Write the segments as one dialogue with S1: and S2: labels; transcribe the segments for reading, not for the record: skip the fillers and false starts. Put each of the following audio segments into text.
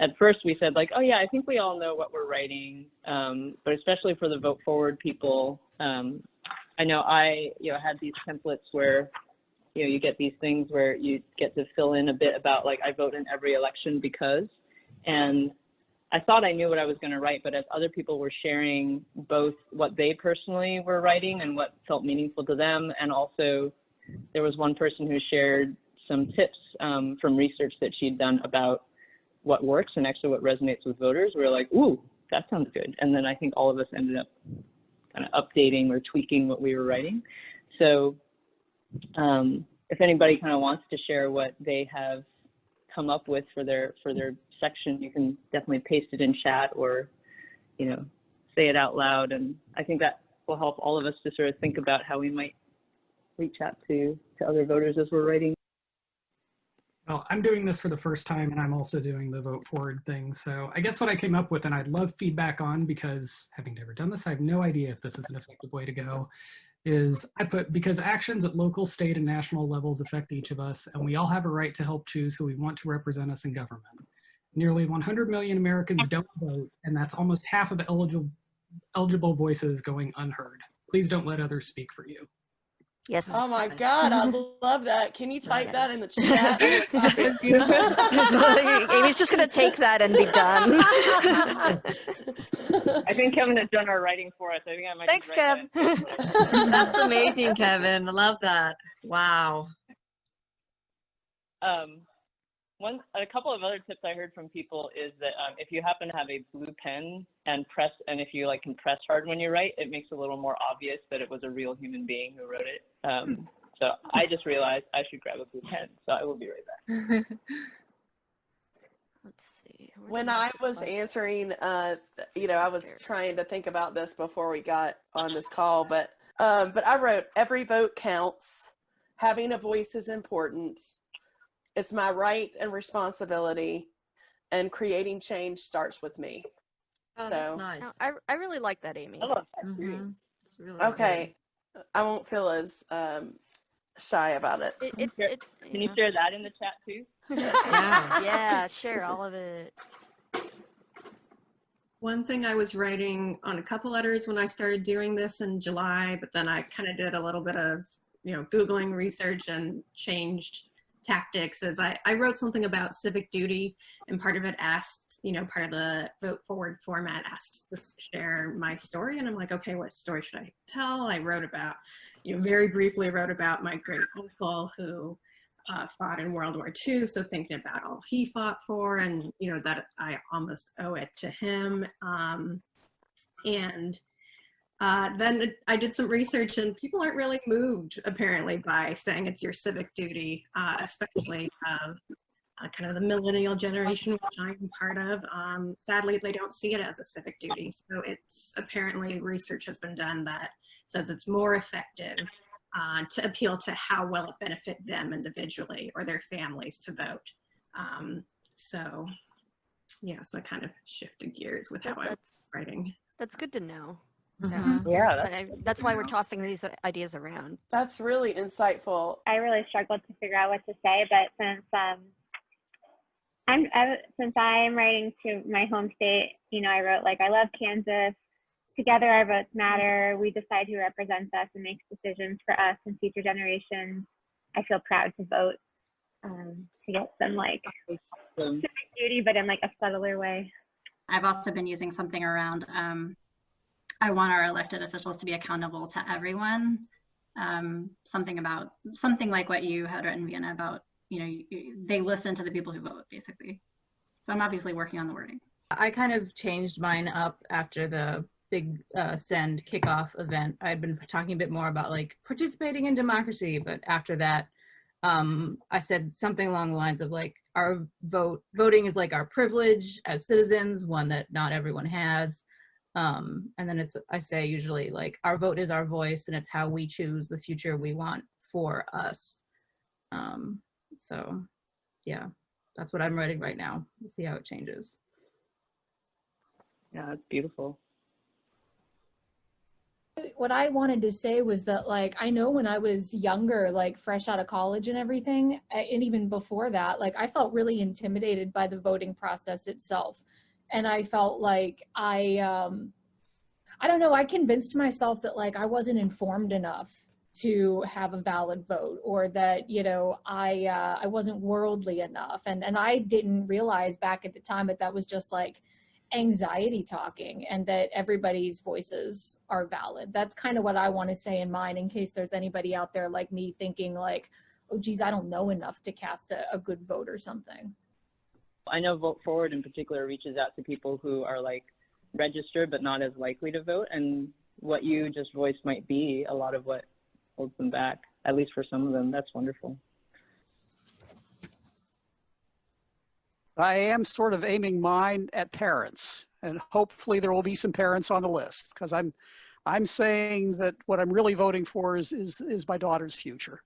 S1: at first we said like, oh yeah, I think we all know what we're writing, but especially for the Vote Forward people, I know I had these templates where you get these things where you get to fill in a bit about like, I vote in every election because, and I thought I knew what I was going to write, but as other people were sharing both what they personally were writing and what felt meaningful to them, and also there was one person who shared some tips from research that she'd done about what works and actually what resonates with voters. We were like, ooh, that sounds good. And then I think all of us ended up kind of updating or tweaking what we were writing. So if anybody kind of wants to share what they have come up with for their section, you can definitely paste it in chat or, say it out loud. And I think that will help all of us to sort of think about how we might reach out to other voters as we're writing.
S2: Well, I'm doing this for the first time, and I'm also doing the Vote Forward thing. So I guess what I came up with, and I'd love feedback on, because having never done this, I have no idea if this is an effective way to go, is I put, because actions at local, state, and national levels affect each of us, and we all have a right to help choose who we want to represent us in government. Nearly 100 million Americans don't vote, and that's almost half of eligible voices going unheard. Please don't let others speak for you.
S3: Yes.
S4: Oh my God, I love that. Can you type that in the chat?
S3: Amy's just going to take that and be done.
S1: I think Kevin has done our writing for us. I think I might.
S3: Thanks, Kev.
S5: That's amazing, Kevin. I love that. Wow.
S1: A couple of other tips I heard from people is that if you happen to have a blue pen and if you can press hard when you write, it makes it a little more obvious that it was a real human being who wrote it. So I just realized I should grab a blue pen, so I will be right back.
S3: Let's see.
S4: When I was answering, I was trying to think about this before we got on this call, but I wrote, every vote counts. Having a voice is important. It's my right and responsibility, and creating change starts with me.
S5: Oh,
S4: so
S5: that's nice.
S3: No, I really like that, Amy.
S1: I love that.
S5: Mm-hmm. It's really
S4: okay. Good. I won't feel as shy about it.
S1: Can you share that in the chat too?
S3: Yeah, share all of it.
S6: One thing I was writing on a couple letters when I started doing this in July, but then I kind of did a little bit of, Googling research and changed tactics, is I wrote something about civic duty, and part of it asked, part of the Vote Forward format asks to share my story, and I'm like, okay, what story should I tell? I wrote about, very briefly wrote about my great uncle who fought in World War II, so thinking about all he fought for, and that I almost owe it to him. Then I did some research, and people aren't really moved, apparently, by saying it's your civic duty, especially of kind of the millennial generation, which I'm part of. Sadly, they don't see it as a civic duty. So it's apparently research has been done that says it's more effective to appeal to how well it benefit them individually or their families to vote. So I kind of shifted gears with how I was writing.
S3: That's good to know.
S5: Mm-hmm.
S1: Yeah,
S3: that's why we're tossing these ideas around.
S4: That's really insightful.
S7: I really struggled to figure out what to say, but since I'm writing to my home state, I wrote I love Kansas. Together our votes matter. We decide who represents us and makes decisions for us and future generations. I feel proud to vote to get some civic duty, but in a subtler way.
S8: I've also been using something around I want our elected officials to be accountable to everyone. Something like what you had written, Vienna, about, they listen to the people who vote, basically. So I'm obviously working on the wording.
S9: I kind of changed mine up after the big Send kickoff event. I'd been talking a bit more about participating in democracy, but after that, I said something along the lines of our voting is our privilege as citizens, one that not everyone has. And then I say usually our vote is our voice, and it's how we choose the future we want for us. So yeah, that's what I'm writing right now. We'll see how it changes.
S1: Yeah, it's beautiful.
S10: what I wanted to say was that, like, I know when I was younger, like fresh out of college and everything, and even before that, like I felt really intimidated by the voting process itself. And I felt like I don't know, I convinced myself that like I wasn't informed enough to have a valid vote, or that, you know, I wasn't worldly enough. And I didn't realize back at the time that that was just like anxiety talking, and that everybody's voices are valid. That's kind of what I want to say in mine, in case there's anybody out there like me thinking like, oh geez, I don't know enough to cast a good vote or something.
S1: I know Vote Forward in particular reaches out to people who are like registered but not as likely to vote, and what you just voiced might be a lot of what holds them back, at least for some of them. That's wonderful.
S11: I am sort of aiming mine at parents, and hopefully there will be some parents on the list, because I'm saying that what I'm really voting for is my daughter's future.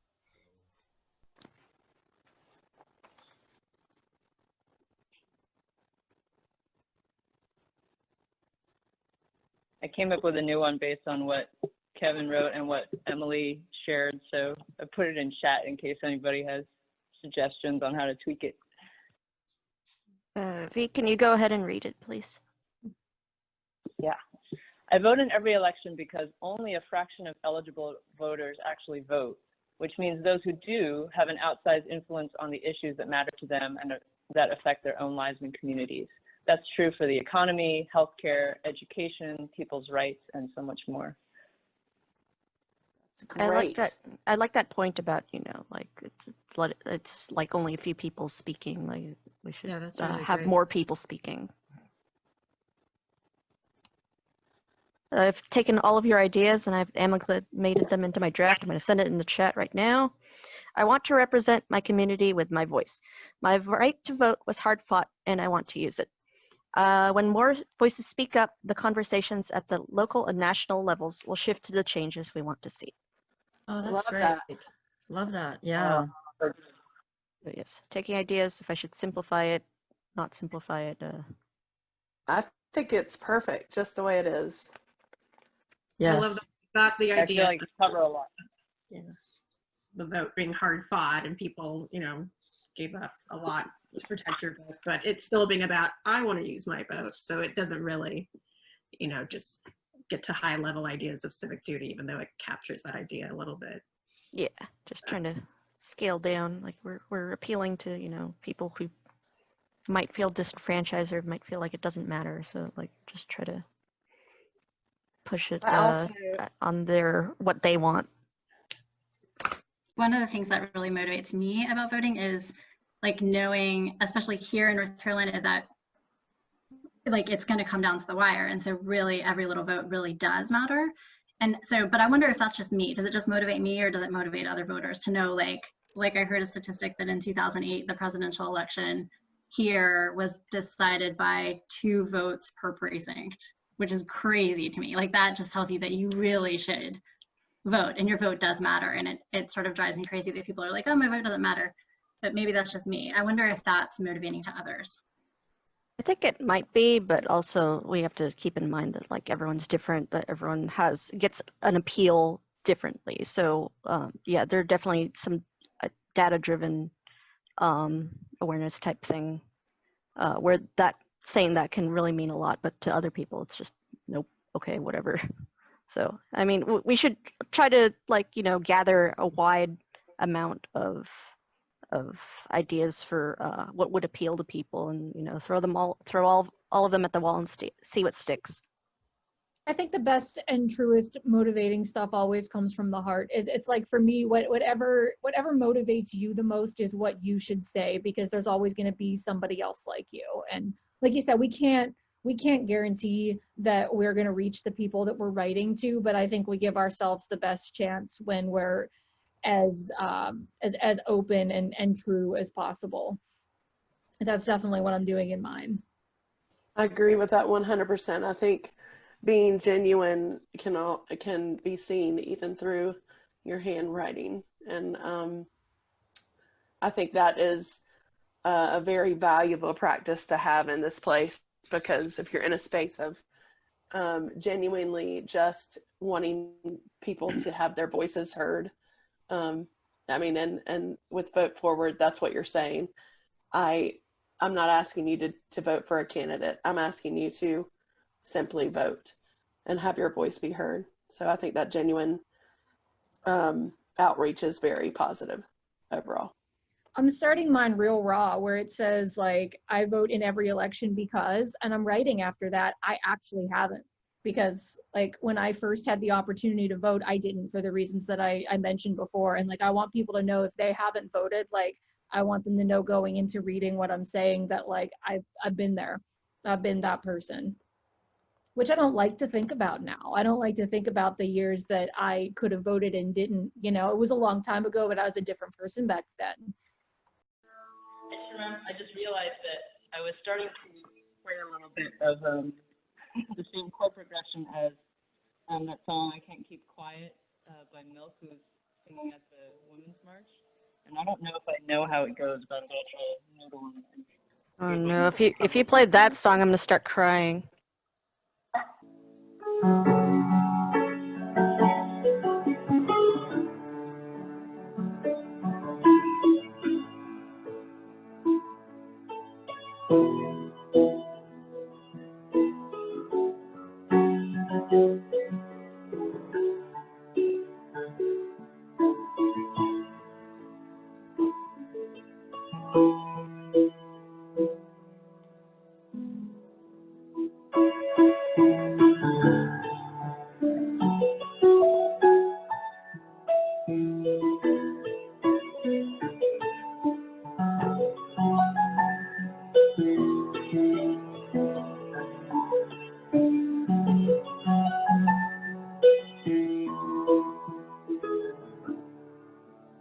S1: I came up with a new one based on what Kevin wrote and what Emily shared, so I put it in chat in case anybody has suggestions on how to tweak it.
S3: V, can you go ahead and read it, please?
S1: Yeah. I vote in every election because only a fraction of eligible voters actually vote, which means those who do have an outsized influence on the issues that matter to them and that affect their own lives and communities. That's true for the economy, healthcare, education, people's rights, and so much more.
S4: Great.
S3: I like that point about, you know, like it's like only a few people speaking. Like we should
S5: that's really
S3: have
S5: great.
S3: more people speaking. I've taken all of your ideas and I've amalgamated them into my draft. I'm going to send it in the chat right now. I want to represent my community with my voice. My right to vote was hard fought and I want to use it. When more voices speak up, the conversations at the local and national levels will shift to the changes we want to see.
S5: Oh, that's
S4: Love
S5: great.
S4: that.
S5: Love that. Yeah.
S3: So yes, taking ideas, if I should simplify it, not simplify it.
S4: I think it's perfect just the way it is.
S5: Yes.
S6: I love that you got the
S1: I feel
S6: idea
S1: like you cover a lot.
S6: of the vote being hard fought and people, you know, gave up a lot to protect your vote, but it's still being about, I want to use my vote. So it doesn't really, you know, just get to high level ideas of civic duty, even though it captures that idea a little bit.
S3: Yeah, just trying to scale down. Like we're appealing to, you know, people who might feel disenfranchised or might feel like it doesn't matter. So like just try to push it on their what they want.
S8: One of the things that really motivates me about voting is like knowing, especially here in North Carolina, that like it's going to come down to the wire. And so really every little vote really does matter. And so, but I wonder if that's just me. Does it just motivate me or does it motivate other voters to know, like I heard a statistic that in 2008, the presidential election here was decided by 2 votes per precinct, which is crazy to me. Like that just tells you that you really should vote and your vote does matter. And it sort of drives me crazy that people are like, oh, my vote doesn't matter. But maybe that's just me. I wonder if that's motivating to others.
S3: I think it might be, but also we have to keep in mind that like everyone's different, that everyone gets an appeal differently. So yeah, there are definitely some data-driven awareness type thing where saying that can really mean a lot, but to other people it's just nope, okay, whatever. So I mean, we should try to like, you know, gather a wide amount of ideas for what would appeal to people, and you know, throw all of them at the wall and see what sticks.
S10: I think the best and truest motivating stuff always comes from the heart. It's like for me, whatever motivates you the most is what you should say, because there's always going to be somebody else like you. And like you said, we can't guarantee that we're going to reach the people that we're writing to, but I think we give ourselves the best chance when we're as open and true as possible. That's definitely what I'm doing in mine.
S4: I agree with that 100%. I think being genuine can be seen even through your handwriting, and I think that is a very valuable practice to have in this place, because if you're in a space of genuinely just wanting people to have their voices heard. I mean, and with Vote Forward, that's what you're saying. I'm not asking you to vote for a candidate. I'm asking you to simply vote and have your voice be heard. So I think that genuine outreach is very positive overall.
S10: I'm starting mine real raw, where it says like, I vote in every election because, and I'm writing after that, I actually haven't. Because like when I first had the opportunity to vote, I didn't, for the reasons that I mentioned before. And like, I want people to know if they haven't voted, like I want them to know going into reading what I'm saying that like, I've been there, I've been that person, which I don't like to think about now. I don't like to think about the years that I could have voted and didn't, you know, it was a long time ago, but I was a different person back then.
S1: I just realized that I was starting to play a little bit of the same chord progression as that song "I Can't Keep Quiet" by Milk, who's singing at the Women's March. And I don't know if I know how it goes, but I'm gonna try noodle and.
S3: Oh no! If you played that song, I'm gonna start crying.